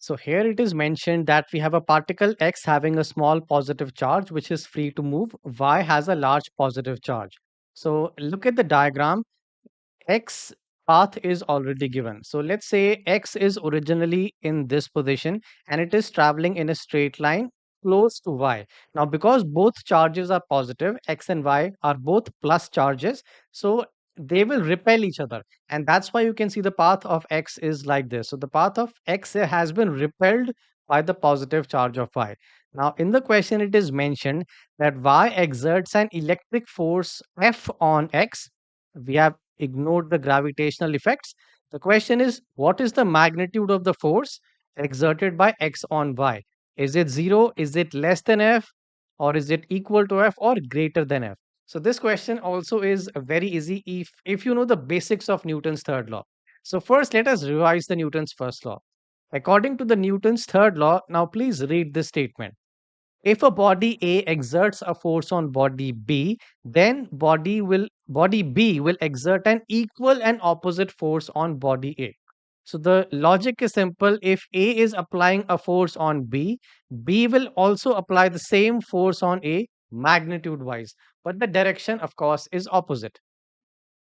So here it is mentioned that we have a particle X having a small positive charge which is free to move. Y has a large positive charge. So look at the diagram. X path is already given. So let's say X is originally in this position and it is traveling in a straight line close to Y. Now, because both charges are positive, X and Y are both plus charges, so they will repel each other. And that's why you can see the path of X is like this. So the path of X has been repelled by the positive charge of Y. Now, in the question, it is mentioned that Y exerts an electric force F on X. We have ignored the gravitational effects. The question is, what is the magnitude of the force exerted by X on Y? Is it zero? Is it less than F? Or is it equal to F or greater than F? So this question also is very easy if you know the basics of Newton's third law. So first, let us revise the Newton's first law. According to the Newton's third law, now please read this statement. If a body A exerts a force on body B, then body B will exert an equal and opposite force on body A. So the logic is simple. If A is applying a force on B, B will also apply the same force on A magnitude wise, but the direction, of course, is opposite.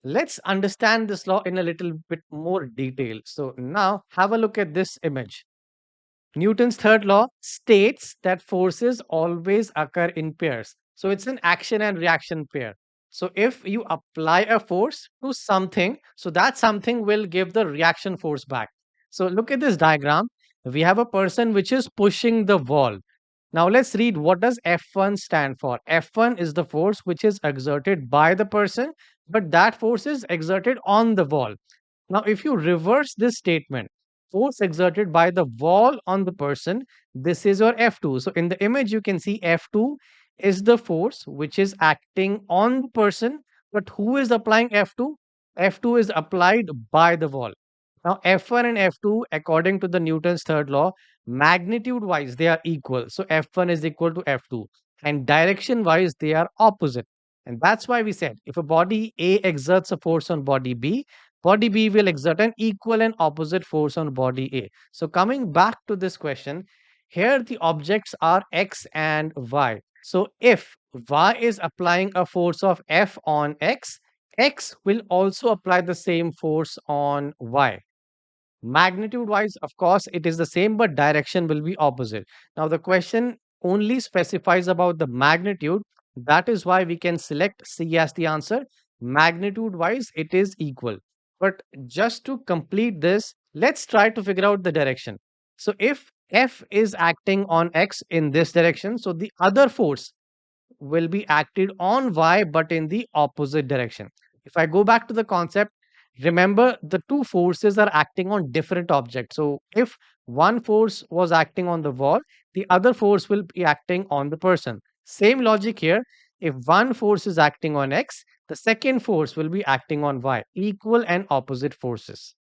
Let's understand this law in a little bit more detail. So now have a look at this image. Newton's third law states that forces always occur in pairs. So it's an action and reaction pair. So if you apply a force to something, so that something will give the reaction force back. So look at this diagram. We have a person which is pushing the wall. Now let's read what does F1 stand for. F1 is the force which is exerted by the person, but that force is exerted on the wall. Now, if you reverse this statement, force exerted by the wall on the person, this is your F2. So, in the image, you can see F2 is the force which is acting on the person, but who is applying F2? F2 is applied by the wall. Now, F1 and F2, according to the Newton's third law, magnitude wise, they are equal. So, F1 is equal to F2, and direction wise, they are opposite. And that's why we said if a body A exerts a force on body B will exert an equal and opposite force on body A. So, coming back to this question, here the objects are X and Y. So, if Y is applying a force of F on X, X will also apply the same force on Y. Magnitude wise, of course, it is the same, but direction will be opposite. Now, the question only specifies about the magnitude. That is why we can select C as the answer. Magnitude wise, it is equal. But just to complete this, let's try to figure out the direction. So, if F is acting on X in this direction, so the other force will be acted on Y but in the opposite direction. If I go back to the concept, remember the two forces are acting on different objects. So if one force was acting on the wall, the other force will be acting on the person. Same logic here. If one force is acting on X, the second force will be acting on Y, equal and opposite forces.